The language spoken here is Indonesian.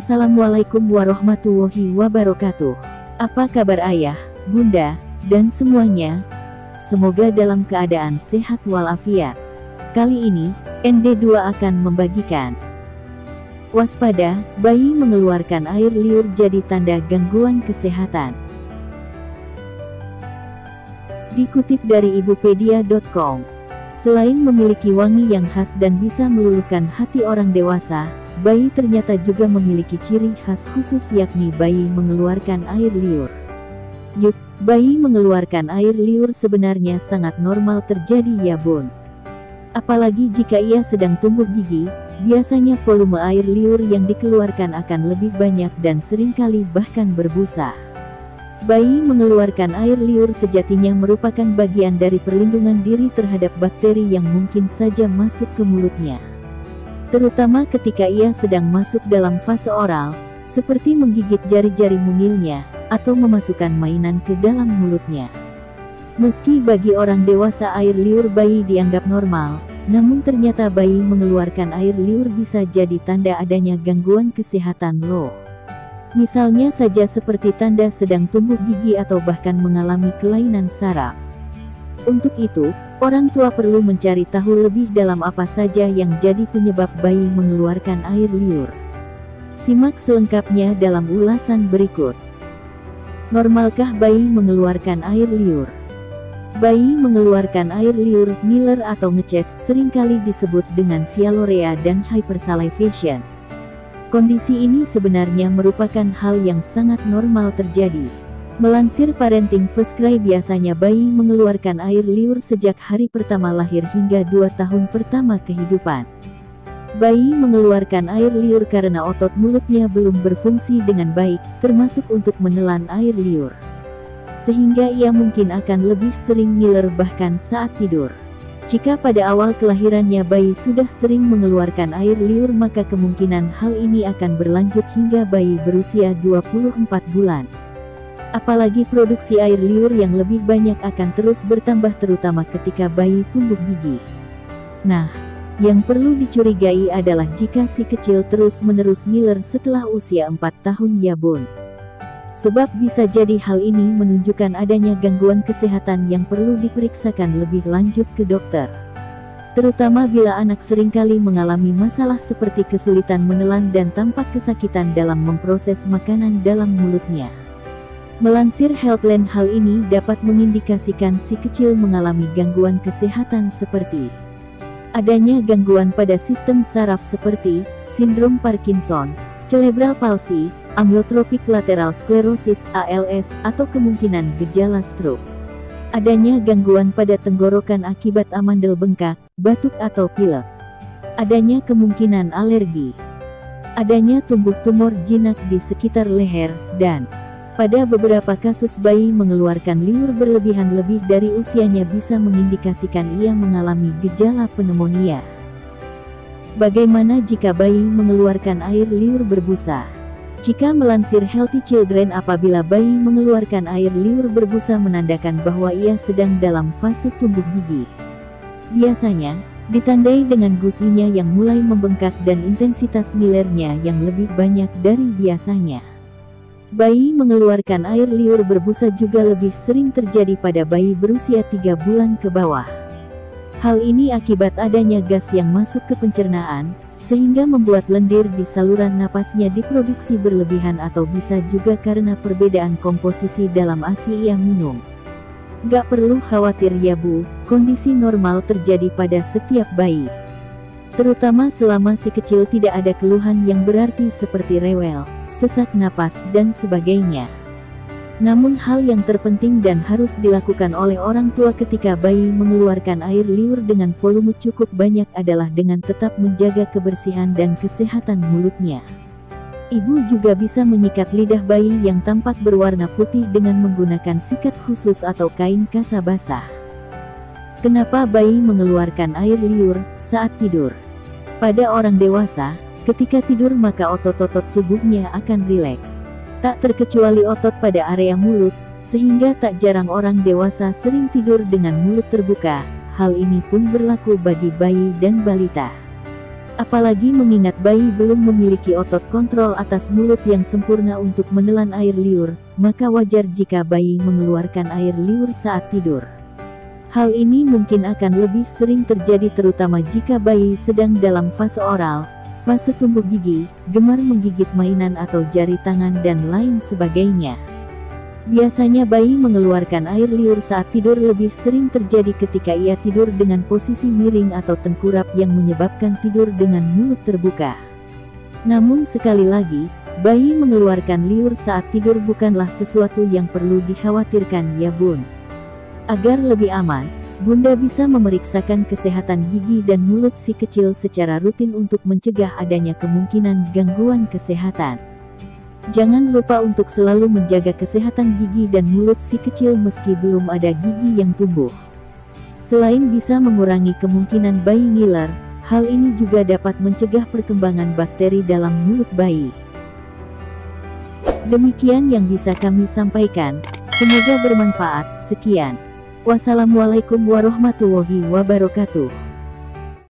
Assalamualaikum warahmatullahi wabarakatuh. Apa kabar ayah, bunda, dan semuanya? Semoga dalam keadaan sehat walafiat. Kali ini, ND2 akan membagikan. Waspada, bayi mengeluarkan air liur jadi tanda gangguan kesehatan. Dikutip dari ibupedia.com, selain memiliki wangi yang khas dan bisa meluluhkan hati orang dewasa, bayi ternyata juga memiliki ciri khas khusus, yakni bayi mengeluarkan air liur. Yuk, bayi mengeluarkan air liur sebenarnya sangat normal terjadi ya bun. Apalagi jika ia sedang tumbuh gigi, biasanya volume air liur yang dikeluarkan akan lebih banyak dan seringkali bahkan berbusa. Bayi mengeluarkan air liur sejatinya merupakan bagian dari perlindungan diri terhadap bakteri yang mungkin saja masuk ke mulutnya. Terutama ketika ia sedang masuk dalam fase oral, seperti menggigit jari-jari mungilnya, atau memasukkan mainan ke dalam mulutnya. Meski bagi orang dewasa air liur bayi dianggap normal, namun ternyata bayi mengeluarkan air liur bisa jadi tanda adanya gangguan kesehatan loh. Misalnya saja seperti tanda sedang tumbuh gigi atau bahkan mengalami kelainan saraf. Untuk itu, orang tua perlu mencari tahu lebih dalam apa saja yang jadi penyebab bayi mengeluarkan air liur. Simak selengkapnya dalam ulasan berikut. Normalkah bayi mengeluarkan air liur? Bayi mengeluarkan air liur, ngiler atau ngeces, seringkali disebut dengan sialorea dan hypersalivation. Kondisi ini sebenarnya merupakan hal yang sangat normal terjadi. Melansir Parenting First Cry, biasanya bayi mengeluarkan air liur sejak hari pertama lahir hingga 2 tahun pertama kehidupan. Bayi mengeluarkan air liur karena otot mulutnya belum berfungsi dengan baik, termasuk untuk menelan air liur. Sehingga ia mungkin akan lebih sering ngiler bahkan saat tidur. Jika pada awal kelahirannya bayi sudah sering mengeluarkan air liur, maka kemungkinan hal ini akan berlanjut hingga bayi berusia 24 bulan. Apalagi produksi air liur yang lebih banyak akan terus bertambah, terutama ketika bayi tumbuh gigi. Nah, yang perlu dicurigai adalah jika si kecil terus-menerus ngiler setelah usia 4 tahun ya bun. Sebab bisa jadi hal ini menunjukkan adanya gangguan kesehatan yang perlu diperiksakan lebih lanjut ke dokter. Terutama bila anak seringkali mengalami masalah seperti kesulitan menelan dan tampak kesakitan dalam memproses makanan dalam mulutnya. Melansir Healthline, hal ini dapat mengindikasikan si kecil mengalami gangguan kesehatan seperti adanya gangguan pada sistem saraf seperti sindrom Parkinson, cerebral palsy, amyotrophic lateral sclerosis (ALS), atau kemungkinan gejala stroke. Adanya gangguan pada tenggorokan akibat amandel bengkak, batuk atau pilek. Adanya kemungkinan alergi. Adanya tumbuh tumor jinak di sekitar leher, dan pada beberapa kasus bayi mengeluarkan liur berlebihan lebih dari usianya bisa mengindikasikan ia mengalami gejala pneumonia. Bagaimana jika bayi mengeluarkan air liur berbusa? Jika melansir Healthy Children, apabila bayi mengeluarkan air liur berbusa menandakan bahwa ia sedang dalam fase tumbuh gigi. Biasanya, ditandai dengan gusinya yang mulai membengkak dan intensitas ngilernya yang lebih banyak dari biasanya. Bayi mengeluarkan air liur berbusa juga lebih sering terjadi pada bayi berusia 3 bulan ke bawah. Hal ini akibat adanya gas yang masuk ke pencernaan, sehingga membuat lendir di saluran napasnya diproduksi berlebihan, atau bisa juga karena perbedaan komposisi dalam ASI yang minum. Gak perlu khawatir ya bu, kondisi normal terjadi pada setiap bayi. Terutama selama si kecil tidak ada keluhan yang berarti seperti rewel, sesak napas, dan sebagainya. Namun hal yang terpenting dan harus dilakukan oleh orang tua ketika bayi mengeluarkan air liur dengan volume cukup banyak adalah dengan tetap menjaga kebersihan dan kesehatan mulutnya. Ibu juga bisa menyikat lidah bayi yang tampak berwarna putih dengan menggunakan sikat khusus atau kain kasa basah. Kenapa bayi mengeluarkan air liur saat tidur? Pada orang dewasa, ketika tidur maka otot-otot tubuhnya akan rileks. Tak terkecuali otot pada area mulut, sehingga tak jarang orang dewasa sering tidur dengan mulut terbuka. Hal ini pun berlaku bagi bayi dan balita. Apalagi mengingat bayi belum memiliki otot kontrol atas mulut yang sempurna untuk menelan air liur, maka wajar jika bayi mengeluarkan air liur saat tidur. Hal ini mungkin akan lebih sering terjadi terutama jika bayi sedang dalam fase oral, fase tumbuh gigi, gemar menggigit mainan atau jari tangan dan lain sebagainya. Biasanya bayi mengeluarkan air liur saat tidur lebih sering terjadi ketika ia tidur dengan posisi miring atau tengkurap yang menyebabkan tidur dengan mulut terbuka. Namun sekali lagi, bayi mengeluarkan liur saat tidur bukanlah sesuatu yang perlu dikhawatirkan ya bun. Agar lebih aman, bunda bisa memeriksakan kesehatan gigi dan mulut si kecil secara rutin untuk mencegah adanya kemungkinan gangguan kesehatan. Jangan lupa untuk selalu menjaga kesehatan gigi dan mulut si kecil meski belum ada gigi yang tumbuh. Selain bisa mengurangi kemungkinan bayi ngiler, hal ini juga dapat mencegah perkembangan bakteri dalam mulut bayi. Demikian yang bisa kami sampaikan, semoga bermanfaat. Sekian. Wassalamualaikum warahmatullahi wabarakatuh.